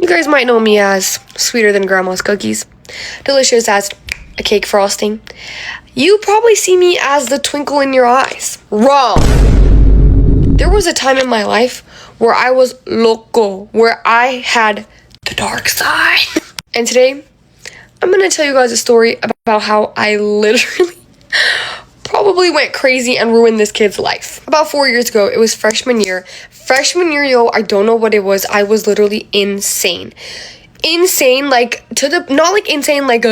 You guys might know me as sweeter than grandma's cookies, delicious as a cake frosting. You probably see me as the twinkle in your eyes. Wrong. There was a time in my life where I was loco, where I had the dark side. And today, I'm gonna tell you guys a story about how I literally probably went crazy and ruined this kid's life. About 4 years ago, it was freshman year. Freshman year, yo, I don't know what it was. I was literally insane. Insane, like, not like insane, like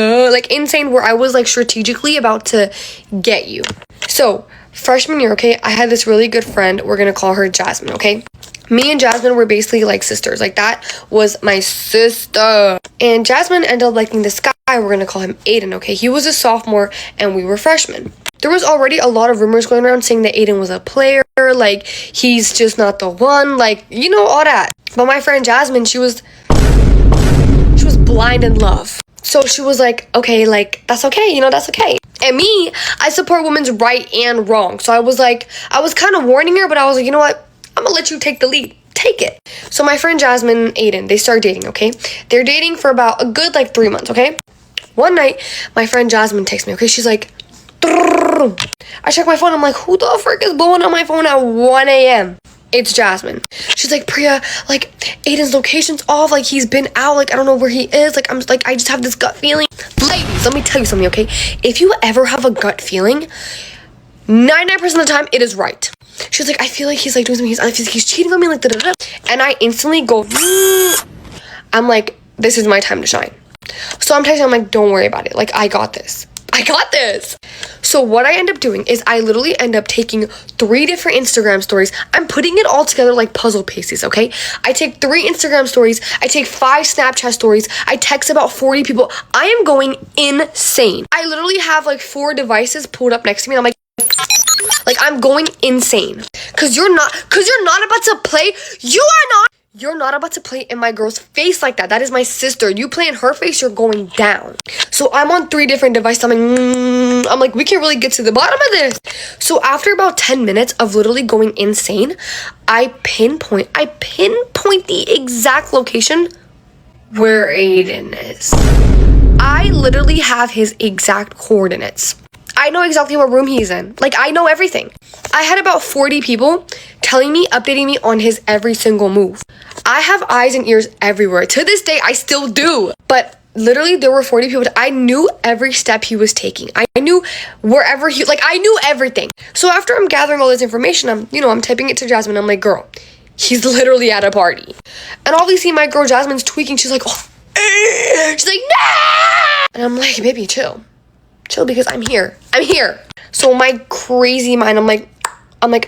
insane where I was, like, strategically about to get you. So, freshman year, okay, I had this really good friend. We're gonna call her Jasmine, okay? Me and Jasmine were basically like sisters. Like, that was my sister. And Jasmine ended up liking this guy. We're gonna call him Aiden, okay? He was a sophomore and we were freshmen. There was already a lot of rumors going around saying that Aiden was a player, like, he's just not the one, like, you know, all that. But my friend Jasmine, she was blind in love. So she was like, okay, like, that's okay, you know, that's okay. And me, I support women's right and wrong. So I was kind of warning her, but I was like, you know what? I'm gonna let you take the lead. Take it. So my friend Jasmine and Aiden, they start dating, okay? They're dating for about a good, like, 3 months, okay? One night, my friend Jasmine texts me, okay? She's like, I check my phone. I'm like, who the frick is blowing on my phone at 1 a.m.? It's Jasmine. She's like, Priya, like, Aiden's location's off. Like, he's been out. Like, I don't know where he is. Like, I just have this gut feeling. Ladies, let me tell you something, okay? If you ever have a gut feeling, 99% of the time, it is right. She's like, I feel like he's, like, doing something. I feel like he's cheating on me, like, da-da-da. And I instantly go, I'm like, this is my time to shine. So I'm texting, I'm like, don't worry about it. Like, I got this. So what I end up doing is I literally end up taking 3 different Instagram stories. I'm putting it all together like puzzle pieces, okay? I take 3 Instagram stories. I take 5 Snapchat stories. I text about 40 people. I am going insane. I literally have like 4 devices pulled up next to me. And I'm like, I'm going insane. Cause you're not about to play. You're not about to play in my girl's face like that. That is my sister. You play in her face, you're going down. So I'm on 3 different devices. I'm like, we can't really get to the bottom of this. So after about 10 minutes of literally going insane, I pinpoint the exact location where Aiden is. I literally have his exact coordinates. I know exactly what room he's in. Like, I know everything. I had about 40 people telling me, updating me on his every single move. I have eyes and ears everywhere. To this day, I still do. But literally, there were 40 people. I knew every step he was taking. I knew wherever I knew everything. So after I'm gathering all this information, I'm typing it to Jasmine. I'm like, girl, he's literally at a party. And obviously, my girl Jasmine's tweaking. She's like, oh. She's like, nah. And I'm like, baby, chill because I'm here. So my crazy mind, I'm like,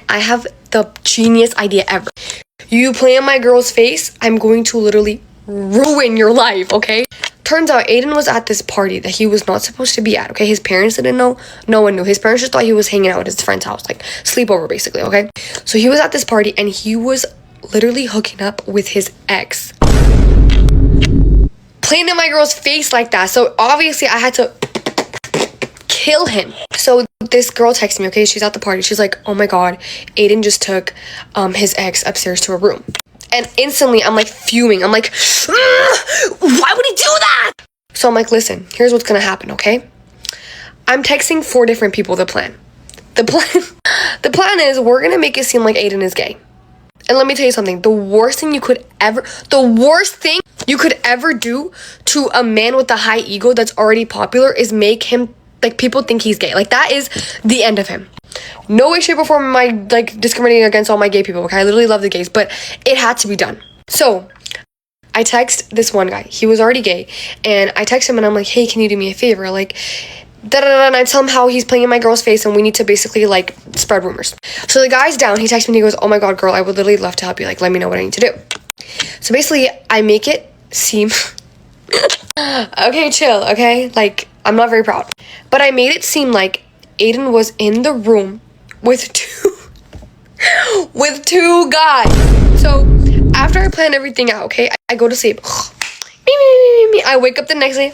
I have the genius idea ever. You play in my girl's face, I'm going to literally ruin your life, okay? Turns out Aiden was at this party that he was not supposed to be at, okay? His parents didn't know. No one knew. His parents just thought he was hanging out at his friend's house, like sleepover basically, okay? So he was at this party and he was literally hooking up with his ex. Playing in my girl's face like that. So obviously I had to kill him. So this girl texts me, okay? She's at the party. She's like, oh my God, Aiden just took his ex upstairs to a room. And instantly, I'm like fuming. I'm like, why would he do that? So I'm like, listen, here's what's gonna happen, okay? I'm texting 4 different people the plan. The plan is we're gonna make it seem like Aiden is gay. And let me tell you something, the worst thing you could ever do to a man with a high ego that's already popular is make him, like, people think he's gay. Like, that is the end of him. No way, shape, or form am I, like, discriminating against all my gay people, okay? I literally love the gays, but it had to be done. So, I text this one guy. He was already gay. And I text him and I'm like, hey, can you do me a favor? Like, da-da-da, and I tell him how he's playing in my girl's face and we need to basically, like, spread rumors. So the guy's down. He texts me and he goes, oh my God, girl, I would literally love to help you. Like, let me know what I need to do. So basically, I make it seem... okay, chill, okay? Like, I'm not very proud. But I made it seem like Aiden was in the room with two guys. So after I plan everything out, okay, I go to sleep. I wake up the next day.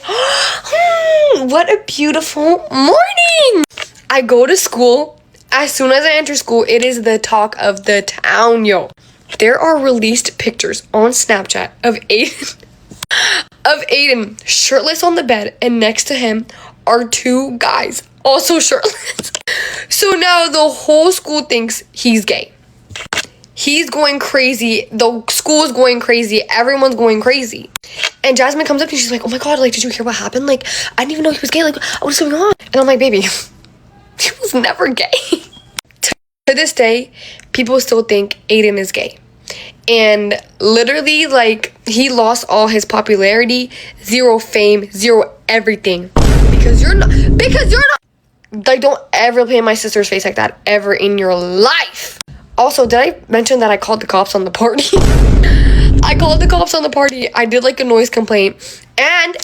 What a beautiful morning. I go to school. As soon as I enter school, it is the talk of the town, yo. There are released pictures on Snapchat of Aiden of Aiden shirtless on the bed, and next to him are two guys also shirtless. So now the whole school thinks he's gay. He's going crazy. The school is going crazy. Everyone's going crazy. And Jasmine comes up and she's like, oh my God, like, did you hear what happened? Like, I didn't even know he was gay. Like, what's going on? And I'm like, baby, he was never gay. To this day, people still think Aiden is gay. And literally, like, he lost all his popularity, zero fame, zero everything. Because you're not, like, don't ever play in my sister's face like that ever in your life. Also, did I mention that I called the cops on the party? I called the cops on the party. I did like a noise complaint. And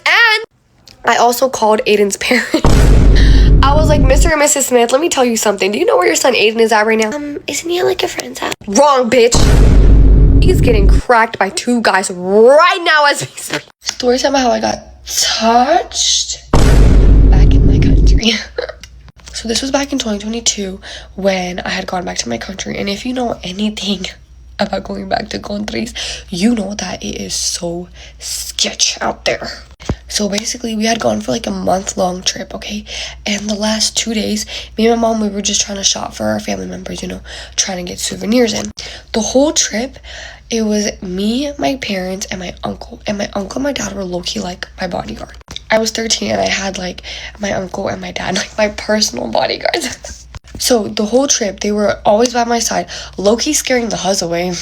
I also called Aiden's parents. I was like, Mr. and Mrs. Smith, let me tell you something. Do you know where your son Aiden is at right now? Isn't he at like a friend's house? Wrong, bitch. He's getting cracked by two guys right now as we speak. Story time about how I got touched back in my country. So this was back in 2022 when I had gone back to my country. And if you know anything about going back to countries, you know that it is so sketch out there. So basically, we had gone for like a month-long trip, okay? And the last 2 days, me and my mom, we were just trying to shop for our family members, you know, trying to get souvenirs in. The whole trip, it was me, my parents, and my uncle. And my uncle and my dad were low-key like my bodyguard. I was 13 and I had like my uncle and my dad, like my personal bodyguards. So the whole trip, they were always by my side, low-key scaring the huzz away.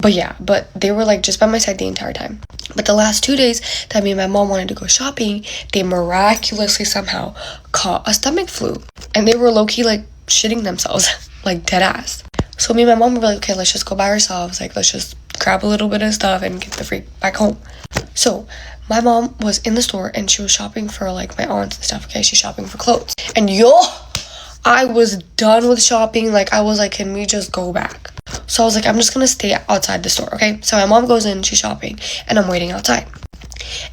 But yeah, but they were like just by my side the entire time. But the last 2 days that me and my mom wanted to go shopping, they miraculously somehow caught a stomach flu. And they were low-key like shitting themselves, like dead ass. So me and my mom were like, okay, let's just go by ourselves. Like, let's just grab a little bit of stuff and get the freak back home. So my mom was in the store and she was shopping for like my aunts and stuff, okay? She's shopping for clothes. And I was done with shopping. Like, I was like, can we just go back? So I was like, I'm just gonna stay outside the store, okay? So my mom goes in, she's shopping, and I'm waiting outside.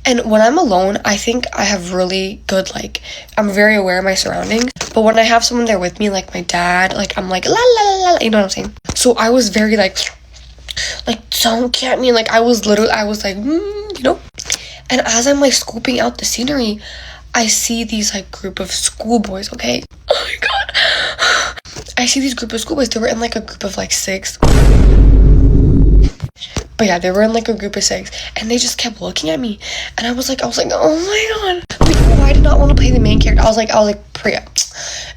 And when I'm alone, I think I have really good, like, I'm very aware of my surroundings. But when I have someone there with me, like my dad, like, I'm like, la la la la, you know what I'm saying? So I was very like, don't get me. Like, I was like, you know? And as I'm like scooping out the scenery, I see these like group of schoolboys, okay? Oh my God. I see these group of schoolboys. They were in like a group of like 6. But yeah, they were in like a group of 6. And they just kept looking at me. And I was like, oh my God. But you know, I did not want to play the main character. I was like, Priya,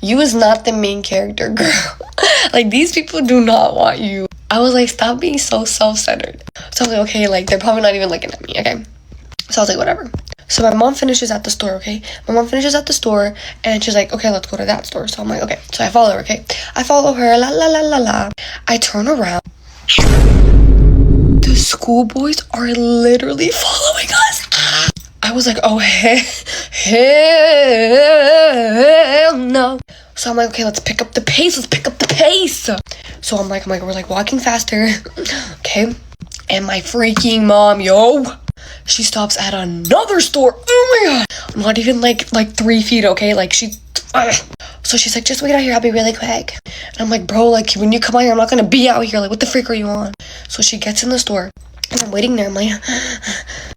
you is not the main character, girl. Like, these people do not want you. I was like, stop being so self-centered. So I was like, okay, like, they're probably not even looking at me, okay? So I was like, whatever. So my mom finishes at the store, okay? My mom finishes at the store, and she's like, okay, let's go to that store. So I'm like, okay. So I follow her, okay? I follow her, la la la la la. I turn around. The schoolboys are literally following us. I was like, oh, hell no. So I'm like, okay, let's pick up the pace. So I'm like, we're like walking faster. Okay. And my freaking mom, she stops at another store. Oh my God. Not even like 3 feet, okay? Like, so she's like, just wait out here, I'll be really quick. And I'm like, bro, like, when you come out here, I'm not gonna be out here. Like, what the freak are you on? So she gets in the store, and I'm waiting there.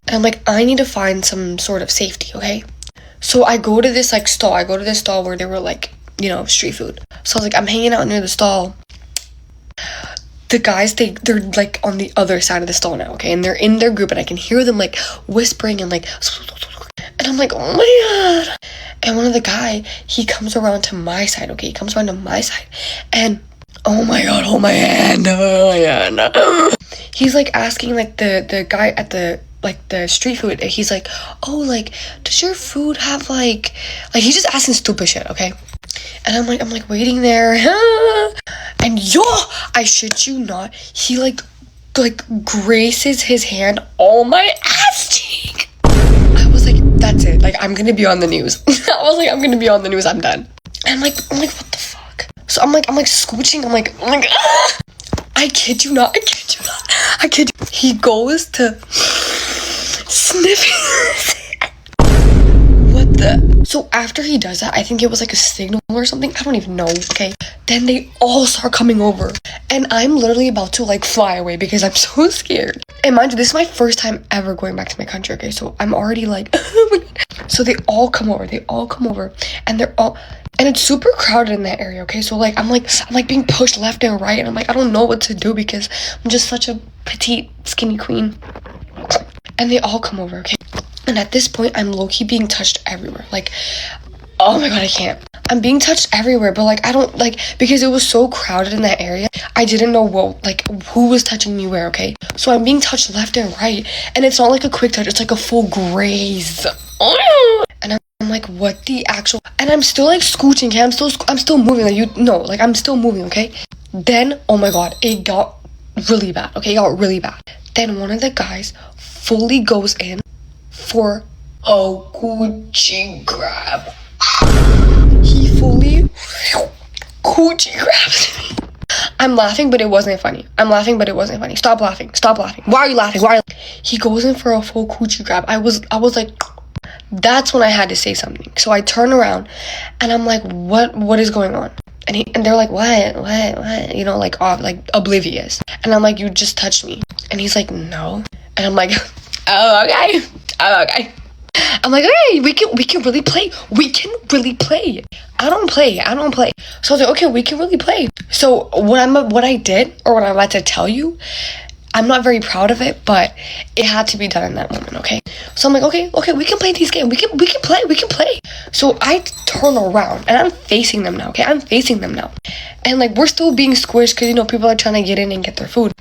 I'm like, I need to find some sort of safety, okay? So I go to this like stall. Where they were like, you know, street food. So I was like, I'm hanging out near the stall. The guys, they're like on the other side of the stall now, okay? And they're in their group, and I can hear them like whispering and like, and I'm like, oh my God. And one of the guy, he comes around to my side, okay? He comes around to my side, and oh my God, hold my hand. He's like asking like the guy at the like the street food. He's like, oh, like, does your food have like he's just asking stupid shit, okay? And I'm like waiting there, and I shit you not, he like graces his hand on my ass cheek. I was like, that's it. Like, I'm gonna be on the news. I was like, I'm gonna be on the news. I'm done. And I'm like, what the fuck? So I'm like scooching. I'm like, I kid you not. He goes to sniffing. What the So after he does that, I think it was like a signal or something. I don't even know, okay? Then they all start coming over. And I'm literally about to like fly away because I'm so scared. And mind you, this is my first time ever going back to my country, okay? So I'm already like, oh my God. So they all come over. And they're all, and it's super crowded in that area, okay? So like, I'm like being pushed left and right. And I'm like, I don't know what to do because I'm just such a petite, skinny queen. And they all come over, okay? And at this point, I'm low-key being touched everywhere. Like, oh my God, I can't. I'm being touched everywhere, but like, I don't like, because it was so crowded in that area, I didn't know who was touching me where, okay? So I'm being touched left and right, and it's not like a quick touch, it's like a full graze. And I'm like, what the actual, and I'm still like scooching, okay? I'm still moving, like, I'm still moving, okay? Then, oh my God, it got really bad, okay? It got really bad. Then one of the guys fully goes in for a coochie grab. He fully coochie grabs me. I'm laughing, but it wasn't funny. Stop laughing. Why are you laughing? He goes in for a full coochie grab. I was like, that's when I had to say something. So I turn around and I'm like, what is going on? And they're like, what? You know, like oblivious. And I'm like, you just touched me. And he's like, no. And I'm like, oh, okay. I'm like, okay, we can really play. I don't play. So I was like, okay, we can really play. So what I'm about to tell you, I'm not very proud of it, but it had to be done in that moment, okay? So I'm like, okay, we can play these games. We can play. So I turn around and I'm facing them now, okay? And like, we're still being squished because, you know, people are trying to get in and get their food.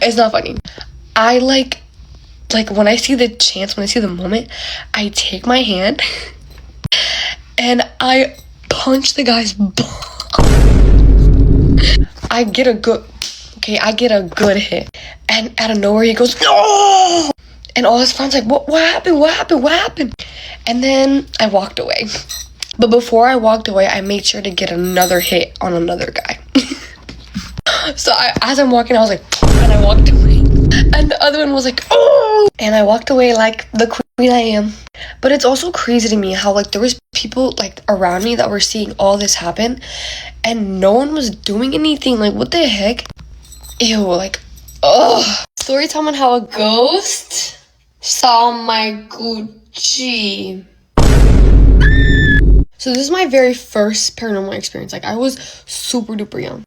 It's not funny. I like when I see the chance, when I see the moment, I take my hand and I punch the guy's butt. I get a good hit. And out of nowhere, he goes, no! And all his friends like, what happened? And then I walked away. But before I walked away, I made sure to get another hit on another guy. So as I'm walking, I was like, and I walked away. And the other one was like, oh! And I walked away like the queen I am. But it's also crazy to me how like there was people like around me that were seeing all this happen and no one was doing anything. Like, what the heck? Ew, like, ugh. Story time on how a ghost saw my Gucci. So this is my very first paranormal experience. Like, I was super duper young.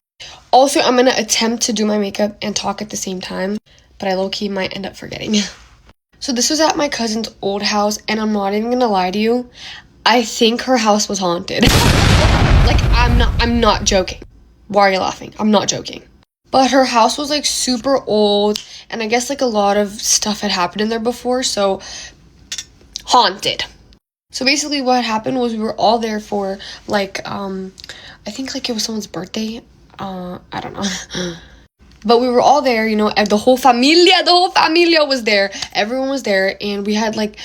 Also, I'm gonna attempt to do my makeup and talk at the same time, but I low-key might end up forgetting. So this was at my cousin's old house, and I'm not even gonna lie to you, I think her house was haunted. Like, I'm not joking. Why are you laughing? I'm not joking. But her house was like super old, and I guess like a lot of stuff had happened in there before, so haunted. So basically what happened was we were all there for like, I think like it was someone's birthday. I don't know. But we were all there, you know, the whole familia was there. Everyone was there, and we had like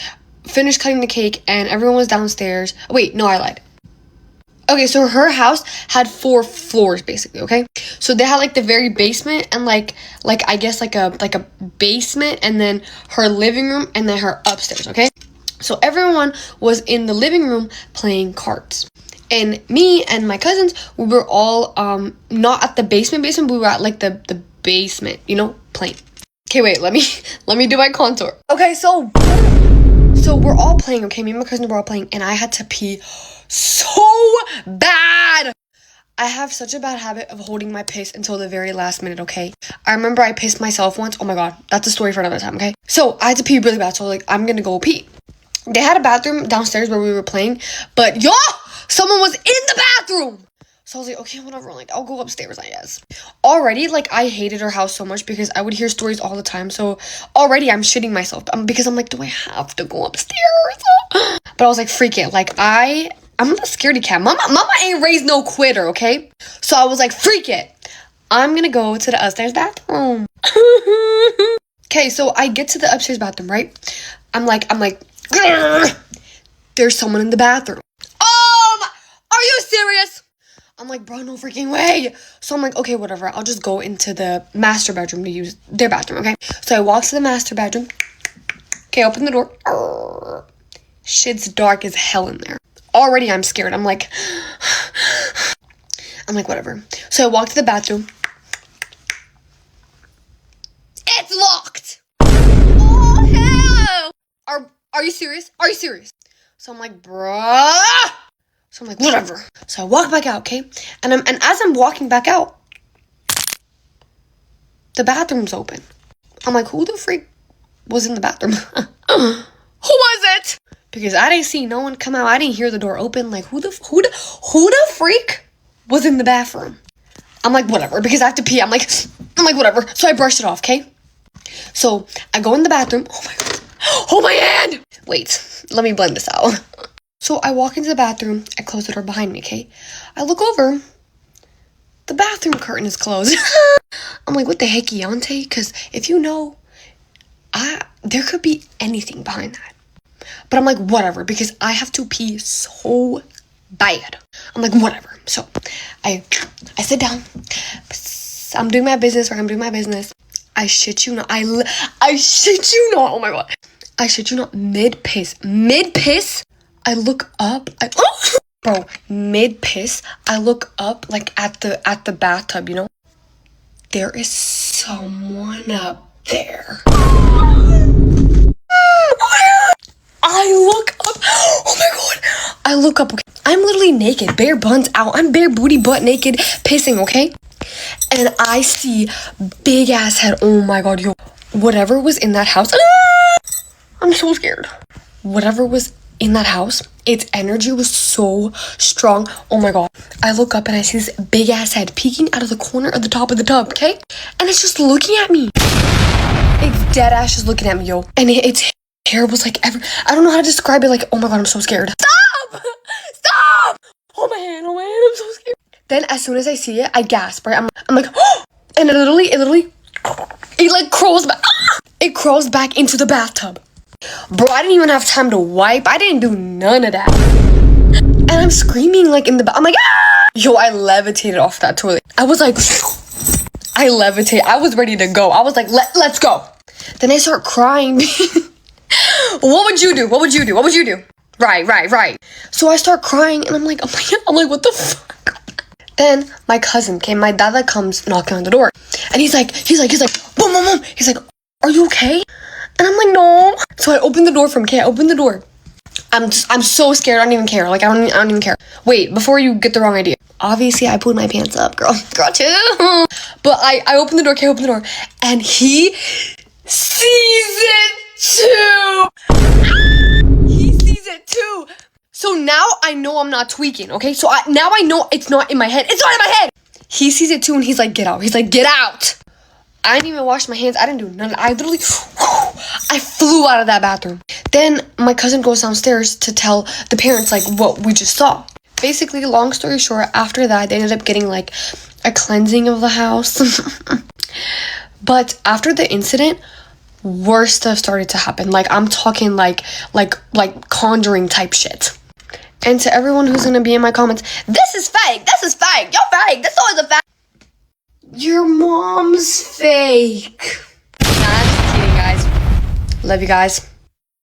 finished cutting the cake, and everyone was downstairs. Wait, no, I lied. Okay, so her house had 4 floors basically, okay? So they had like the very basement and like I guess like a basement, and then her living room, and then her upstairs, okay? So everyone was in the living room playing cards. And me and my cousins, we were all not at the basement, but we were at like the basement, you know, playing. Okay, wait, let me do my contour. Okay, so we're all playing, okay? Me and my cousin were all playing, and I had to pee so bad. I have such a bad habit of holding my piss until the very last minute, okay? I remember I pissed myself once. Oh my God, that's a story for another time, okay? So I had to pee really bad, so like, I'm gonna go pee. They had a bathroom downstairs where we were playing, but someone was in the bathroom. So I was like, okay, whatever, like, I'll go upstairs, I guess. Already, like, I hated her house so much because I would hear stories all the time. So already I'm shitting myself because I'm like, do I have to go upstairs? But I was like, freak it. Like, I'm the scaredy cat. Mama ain't raised no quitter, okay? So I was like, freak it. I'm gonna go to the upstairs bathroom. Okay, so I get to the upstairs bathroom, right? I'm like, there's someone in the bathroom. Are you serious? I'm like, bro, no freaking way. So I'm like, okay, whatever. I'll just go into the master bedroom to use their bathroom, okay? So I walk to the master bedroom. Okay, open the door. Shit's dark as hell in there. Already I'm scared. I'm like, whatever. So I walk to the bathroom. It's locked. Oh, hell. Are you serious? Are you serious? So I'm like, bruh. So I'm like, whatever. So I walk back out, okay? And as I'm walking back out, the bathroom's open. I'm like, who the freak was in the bathroom? Who was it? Because I didn't see no one come out. I didn't hear the door open. Like, who the freak was in the bathroom? I'm like, whatever, because I have to pee. I'm like, whatever. So I brushed it off, okay? So I go in the bathroom. Oh my god. Oh, my hand. Wait, let me blend this out. So I walk into the bathroom. I close the door behind me, okay? I look over. The bathroom curtain is closed. I'm like, what the heck, Yante? Because if you know, there could be anything behind that. But I'm like, whatever, because I have to pee so bad. I'm like, whatever. So I sit down. I'm doing my business, right? I'm doing my business. I shit you not. I shit you not. Oh my god. I shit you not. Mid piss. I look up. Bro, mid piss. I look up like at the bathtub, you know? There is someone up there. I look up. Oh my god. I look up. Okay. I'm literally naked. Bare buns out. I'm bare booty butt naked pissing, okay? And I see big ass head. Oh my god, yo. Whatever was in that house. I'm so scared. Whatever was in that house, its energy was so strong. Oh my god. I look up and I see this big ass head peeking out of the corner of the top of the tub, okay? And it's just looking at me. It's dead ass just looking at me, yo. And its hair was like I don't know how to describe it. Like, oh my god, I'm so scared. Stop! Oh my hand, I'm so scared. Then as soon as I see it, I gasp, right? I'm like, oh! And it literally like crawls back. It crawls back into the bathtub. Bro, I didn't even have time to wipe. I didn't do none of that. And I'm screaming like in the I'm like, ah! Yo, I levitated off that toilet. I was like, I levitated. I was ready to go. I was like, let's go. Then I start crying. What would you do? Right. So I start crying and I'm like, what the fuck? Then my cousin came, my dada comes knocking on the door. And he's like, boom, boom, boom. He's like, are you okay? And I'm like, no. So I opened the door from K. I opened the door. I'm so scared. I don't even care. Like, I don't even care. Wait, before you get the wrong idea. Obviously, I pulled my pants up, girl too. But I opened the door, K opened the door. And he sees it too. He sees it too. So now I know I'm not tweaking, okay? So now I know it's not in my head. It's not in my head. He sees it too and he's like, get out. He's like, get out. I didn't even wash my hands. I didn't do none. I literally, I flew out of that bathroom. Then my cousin goes downstairs to tell the parents like what we just saw. Basically, long story short, after that, they ended up getting like a cleansing of the house. But after the incident, worse stuff started to happen. Like, I'm talking like conjuring type shit. And to everyone who's gonna be in my comments, this is fake, you're fake, this always a fake. Your mom's fake. Nah, I'm just kidding, guys. Love you guys.